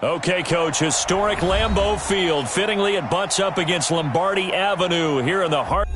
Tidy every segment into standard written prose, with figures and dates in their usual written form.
Okay, Coach, historic Lambeau Field. Fittingly, it butts up against Lombardi Avenue here in the heart.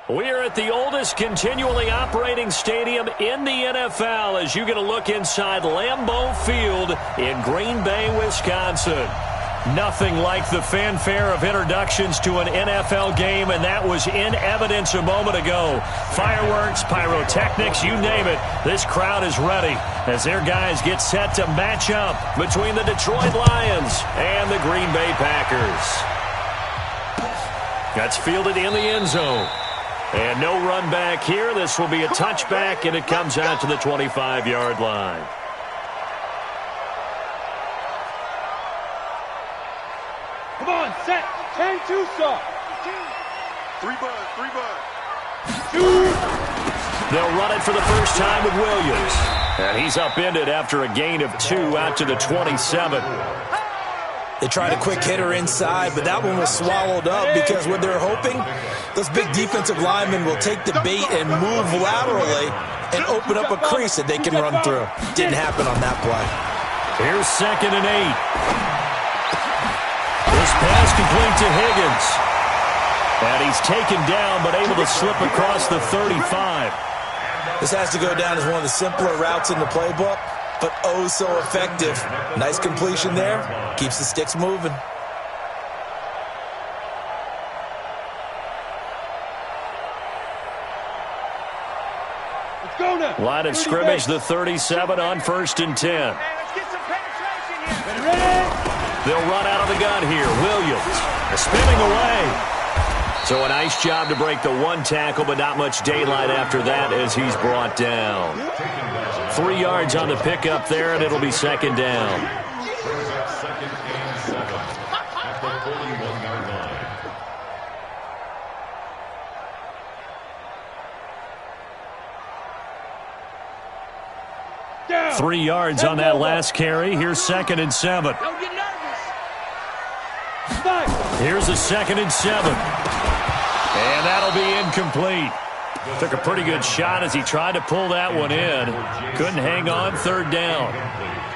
We are at the oldest continually operating stadium in the NFL as you get a look inside Lambeau Field in Green Bay, Wisconsin. Nothing like the fanfare of introductions to an NFL game, and that was in evidence a moment ago. Fireworks, pyrotechnics, you name it. This crowd is ready as their guys get set to match up between the Detroit Lions and the Green Bay Packers. That's fielded in the end zone. And no run back here. This will be a touchback, and it comes out to the 25-yard line. Come on, set. 10-2, sir. 3 bud. They'll run it for the first time with Williams. And he's upended after a gain of 2 out to the 27. They tried a quick hitter inside, but that one was swallowed up because what they're hoping, those big defensive linemen will take the bait and move laterally and open up a crease that they can run through. Didn't happen on that play. Here's 2nd and 8. This pass complete to Higgins. And he's taken down but able to slip across the 35. This has to go down as one of the simpler routes in the playbook, but oh so effective. Nice completion there. Keeps the sticks moving. Let's go now. Line of scrimmage, the 37 on 1st and 10. Let's get some penetration here. Ready? They'll run out of the gun here. Williams spinning away. So a nice job to break the 1 tackle, but not much daylight after that as he's brought down. 3 yards on the pickup there, and it'll be 2nd down. Down. 3 yards on that last carry. Here's 2nd and 7. Don't get nervous. Five. Here's a 2nd and 7. And that'll be incomplete. Took a pretty good shot as he tried to pull that one in. Couldn't hang on. 3rd down.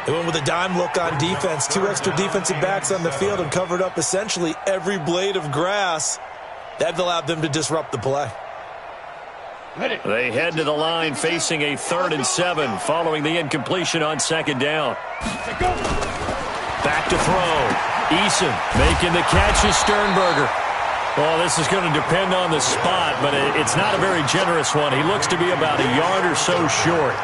They went with a dime look on defense. 2 extra defensive backs on the field and covered up essentially every blade of grass. That allowed them to disrupt the play. They head to the line facing a 3rd and 7 following the incompletion on 2nd down. Back to throw. Eason making the catch is Sternberger. Well, this is going to depend on the spot, but it's not a very generous one. He looks to be about a yard or so short.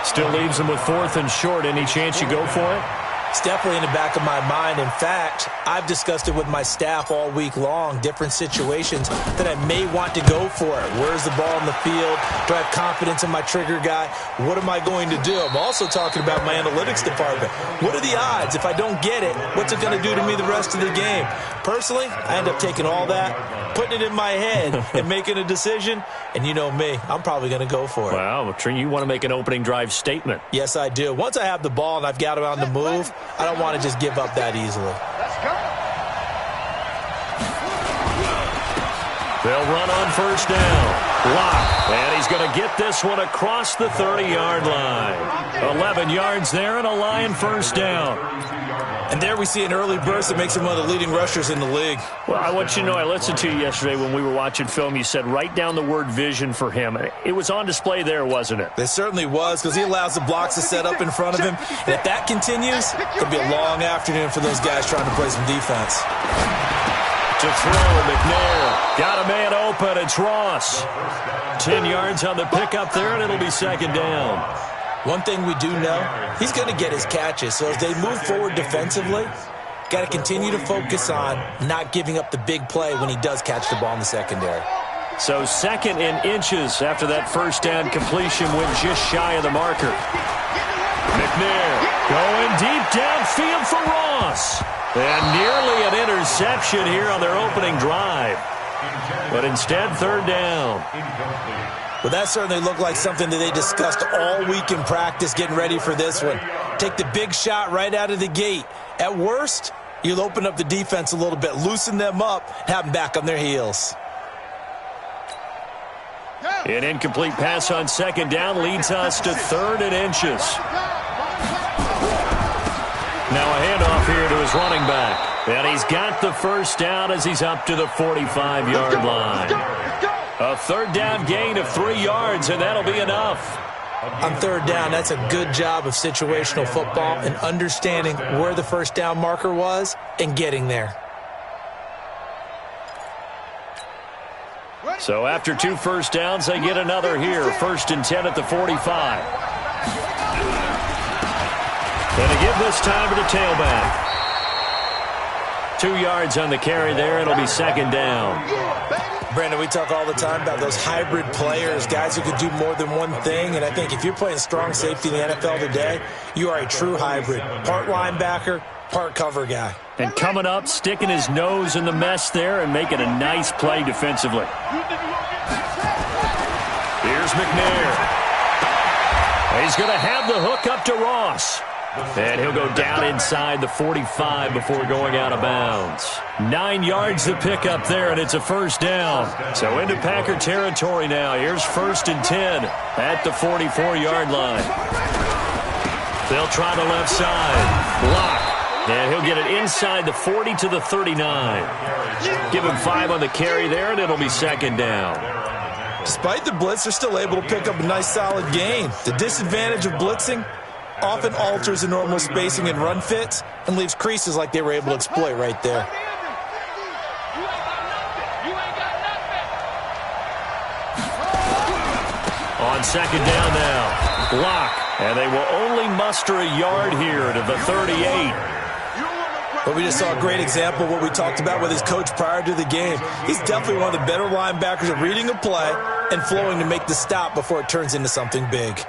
Still leaves him with 4th and short. Any chance you go for it? It's definitely in the back of my mind. In fact, I've discussed it with my staff all week long, different situations that I may want to go for it. Where's the ball in the field? Do I have confidence in my trigger guy? What am I going to do? I'm also talking about my analytics department. What are the odds? If I don't get it, what's it going to do to me the rest of the game? Personally, I end up taking all that putting it in my head and making a decision. And you know me, I'm probably going to go for it. Wow, you want to make an opening drive statement. Yes, I do. Once I have the ball and I've got it on the move, I don't want to just give up that easily. Let's go. They'll run on first down. Block. And he's going to get this one across the 30-yard line. 11 yards there and a Lion first down. And there we see an early burst that makes him one of the leading rushers in the league. Well, I want you to know, I listened to you yesterday when we were watching film. You said write down the word vision for him. It was on display there, wasn't it? It certainly was, because he allows the blocks to set up in front of him. And if that continues, it'll be a long afternoon for those guys trying to play some defense. To throw, McNair. Got a man open. It's Ross. 10 yards on the pickup there, and it'll be second down. One thing we do know, he's going to get his catches. So as they move forward defensively, got to continue to focus on not giving up the big play when he does catch the ball in the secondary. So second in inches after that first down completion went just shy of the marker. McNair going deep downfield for Ross. And nearly an interception here on their opening drive. But instead, third down. Well, that certainly looked like something that they discussed all week in practice getting ready for this one. Take the big shot right out of the gate. At worst, you'll open up the defense a little bit, loosen them up, have them back on their heels. An incomplete pass on second down leads us to third and inches. Now a handoff here to his running back. And he's got the first down as he's up to the 45-yard line. A third down gain of 3 yards, and that'll be enough. On third down, that's a good job of situational football and understanding where the first down marker was and getting there. So after 2 first downs, they get another here. First and 10 at the 45. And to give this time to the tailback. 2 yards on the carry there. It'll be second down. Brandon, we talk all the time about those hybrid players, guys who can do more than one thing. And I think if you're playing strong safety in the NFL today, you are a true hybrid. Part linebacker, part cover guy. And coming up, sticking his nose in the mess there and making a nice play defensively. Here's McNair. He's going to have the hook up to Ross. And he'll go down inside the 45 before going out of bounds. 9 yards to pick up there, and it's a first down. So into Packer territory now. Here's first and 10 at the 44-yard line. They'll try the left side. Block. And he'll get it inside the 40 to the 39. Give him 5 on the carry there, and it'll be second down. Despite the blitz, they're still able to pick up a nice solid gain. The disadvantage of blitzing often alters the normal spacing and run fits and leaves creases like they were able to exploit right there. On second down now. Block. And they will only muster a yard here to the 38. But we just saw a great example of what we talked about with his coach prior to the game. He's definitely one of the better linebackers at reading a play and flowing to make the stop before it turns into something big.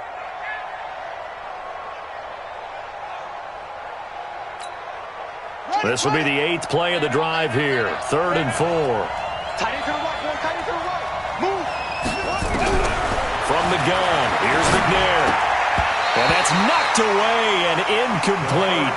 This will be the 8th play of the drive here. 3rd and 4. From the gun, here's McNair. And that's knocked away and incomplete.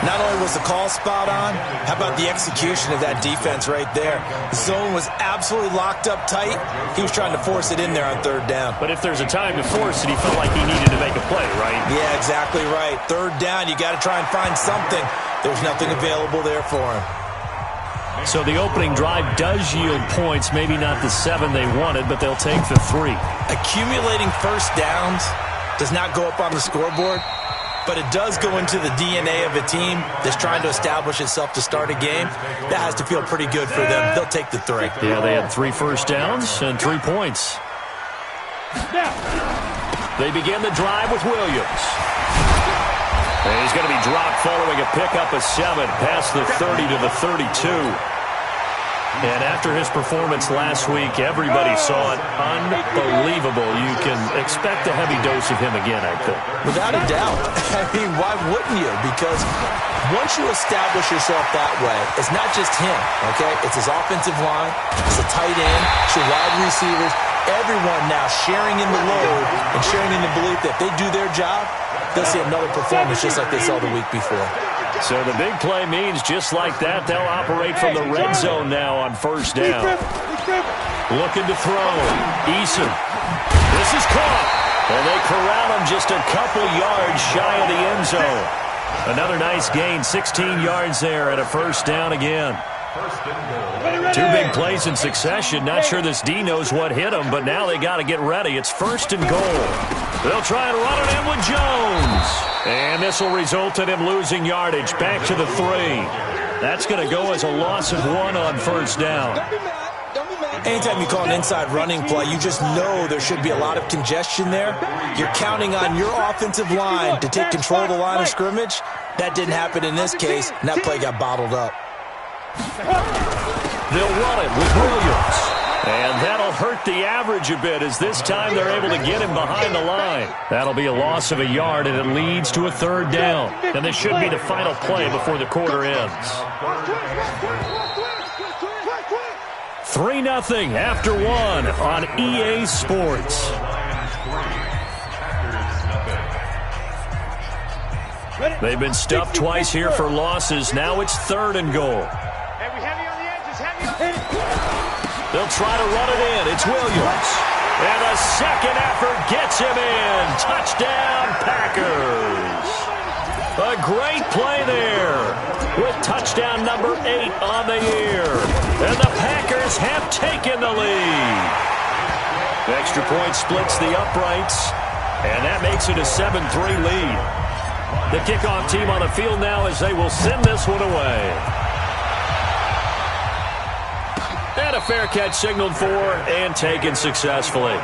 Not only was the call spot on, how about the execution of that defense right there? The zone was absolutely locked up tight. He was trying to force it in there on third down. But if there's a time to force it, he felt like he needed to make a play, right? Yeah, exactly right. Third down, you got to try and find something. There's nothing available there for him. So the opening drive does yield points, maybe not the 7 they wanted, but they'll take the 3. Accumulating first downs does not go up on the scoreboard, but it does go into the DNA of a team that's trying to establish itself to start a game. That has to feel pretty good for them. They'll take the 3. Yeah, they had 3 first downs and 3 points. They begin the drive with Williams. And he's going to be dropped following a pickup of 7 past the 30 to the 32. And after his performance last week, everybody saw it. Unbelievable. You can expect a heavy dose of him again, I think. Without a doubt. I mean, why wouldn't you? Because once you establish yourself that way, it's not just him, okay? It's his offensive line, it's the tight end, it's your wide receivers, everyone now sharing in the load and sharing in the belief that if they do their job, they'll see another performance just like they saw the week before. So the big play means just like that, they'll operate from the red zone now on first down. Looking to throw. Eason. This is caught. And they corral him just a couple yards shy of the end zone. Another nice gain, 16 yards there, and a first down again. Two big plays in succession. Not sure this D knows what hit him, but now they got to get ready. It's first and goal. They'll try and run it in with Jones. And this will result in him losing yardage. Back to the 3. That's going to go as a loss of 1 on first down. Anytime you call an inside running play, you just know there should be a lot of congestion there. You're counting on your offensive line to take control of the line of scrimmage. That didn't happen in this case, and that play got bottled up. They'll run it with Williams. And that'll hurt the average a bit as this time they're able to get him behind the line. That'll be a loss of a yard, and it leads to a third down. And this should be the final play before the quarter ends. 3-0 after 1 on EA Sports. They've been stuffed twice here for losses. Now it's third and goal. They'll try to run it in. It's Williams. And a second effort gets him in. Touchdown, Packers. A great play there with touchdown number 8 on the year. And the Packers have taken the lead. The extra point splits the uprights, and that makes it a 7-3 lead. The kickoff team on the field now as they will send this one away. And a fair catch signaled for and taken successfully.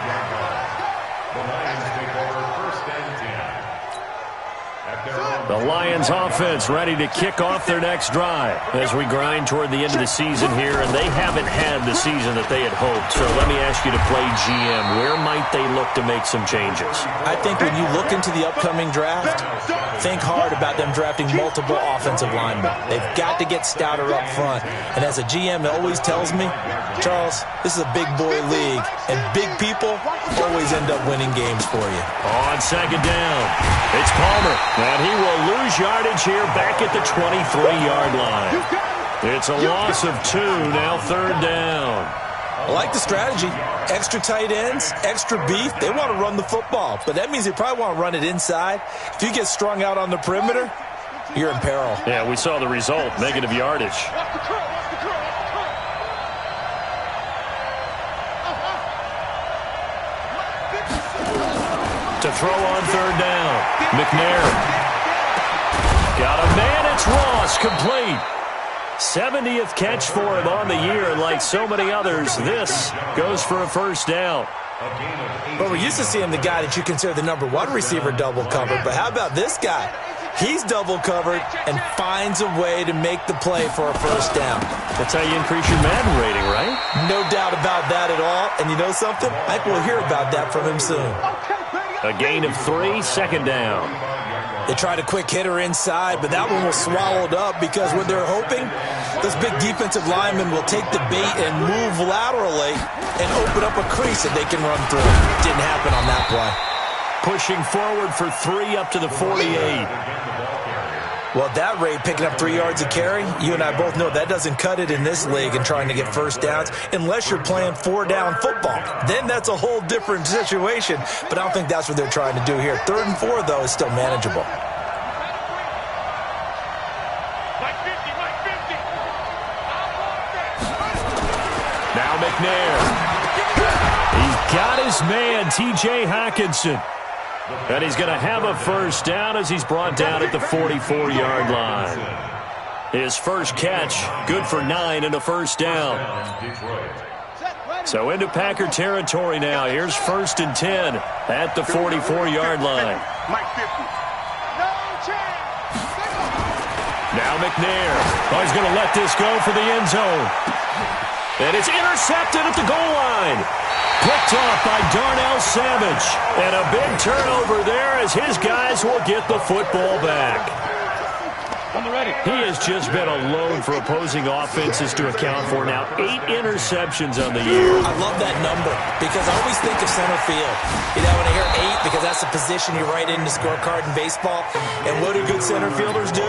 The Lions offense ready to kick off their next drive as we grind toward the end of the season here, and they haven't had the season that they had hoped. So let me ask you to play GM. Where might they look to make some changes? I think when you look into the upcoming draft, think hard about them drafting multiple offensive linemen. They've got to get stouter up front. And as a GM, it always tells me, Charles, this is a big boy league, and big people always end up winning games for you. On second down, it's Palmer, and he will lose yardage here back at the 23-yard line. It's a loss of 2, now third down. I like the strategy. Extra tight ends, extra beef. They want to run the football, but that means they probably want to run it inside. If you get strung out on the perimeter, you're in peril. Yeah, we saw the result, negative yardage. To throw on third down, McNair. Got a man, it's Ross, complete. 70th catch for him on the year, and like so many others, this goes for a first down. Well, we're used to seeing the guy that you consider the number 1 receiver double covered, but how about this guy? He's double covered and finds a way to make the play for a first down. That's how you increase your Madden rating, right? No doubt about that at all. And you know something? I think we'll hear about that from him soon. A gain of 3, second down. They tried a quick hitter inside, but that one was swallowed up because what they're hoping, those big defensive linemen will take the bait and move laterally and open up a crease that they can run through. Didn't happen on that play. Pushing forward for 3 up to the 48. Well, at that rate, picking up 3 yards a carry, you and I both know that doesn't cut it in this league and trying to get first downs unless you're playing 4-down football. Then that's a whole different situation, but I don't think that's what they're trying to do here. 3rd and 4, though, is still manageable. Now McNair. He's got his man, T.J. Hockenson. And he's going to have a first down as he's brought down at the 44-yard line. His first catch, good for 9 and a first down. So into Packer territory now. Here's 1st and 10 at the 44-yard line. Now McNair. Oh, he's going to let this go for the end zone. And it's intercepted at the goal line. Picked off by Darnell Savage. And a big turnover there as his guys will get the football back. He has just been a load for opposing offenses to account for now. 8 interceptions on the year. I love that number because I always think of center field. You know, when I hear 8, because that's the position you write in the scorecard in baseball. And what do good center fielders do?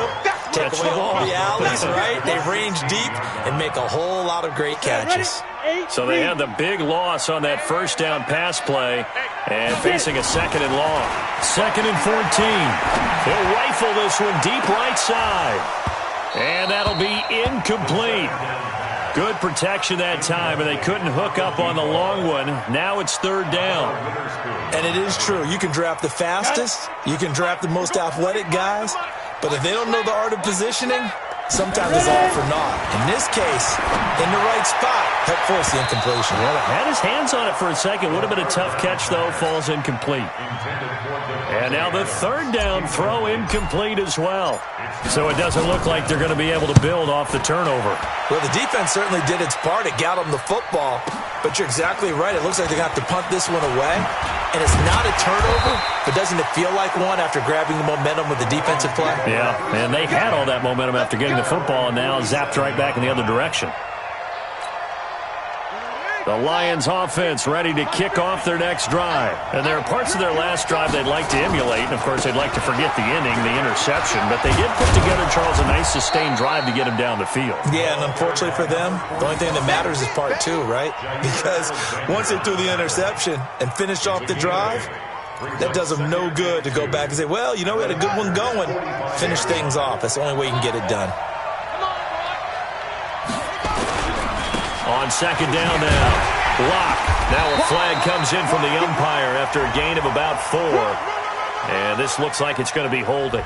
Take away all the alleys, right? They range deep and make a whole lot of great catches. So they had the big loss on that first down pass play and facing a 2nd and long. 2nd and 14. They'll rifle this one deep right side. And that'll be incomplete. Good protection that time, and they couldn't hook up on the long one. Now it's 3rd down. And it is true. You can draft the fastest. You can draft the most athletic guys. But if they don't know the art of positioning, sometimes it's all for naught. In this case, in the right spot, help force the incompletion. Well, had his hands on it for a second. Would have been a tough catch, though. Falls incomplete. And now the 3rd down throw incomplete as well. So it doesn't look like they're going to be able to build off the turnover. Well, the defense certainly did its part. It got them the football. But you're exactly right. It looks like they're going to have to punt this one away. And it's not a turnover, but doesn't it feel like one after grabbing the momentum with the defensive play? Yeah, and they had all that momentum after getting the football and now zapped right back in the other direction. The Lions offense ready to kick off their next drive. And there are parts of their last drive they'd like to emulate. And, of course, they'd like to forget the inning, the interception. But they did put together, Charles, a nice sustained drive to get him down the field. Yeah, and unfortunately for them, the only thing that matters is part 2, right? Because once they threw the interception and finished off the drive, that does them no good to go back and say, well, you know, we had a good one going. Finish things off. That's the only way you can get it done. On 2nd down now, block. Now a flag comes in from the umpire after a gain of about 4. And this looks like it's going to be holding.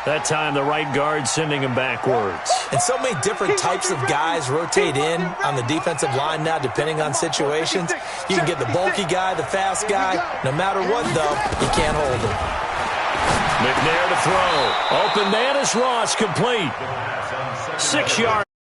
That time the right guard sending him backwards. And so many different types of guys rotate in on the defensive line now depending on situations. You can get the bulky guy, the fast guy. No matter what, though, you can't hold him. McNair to throw. Open man is Ross, complete. 6 yards.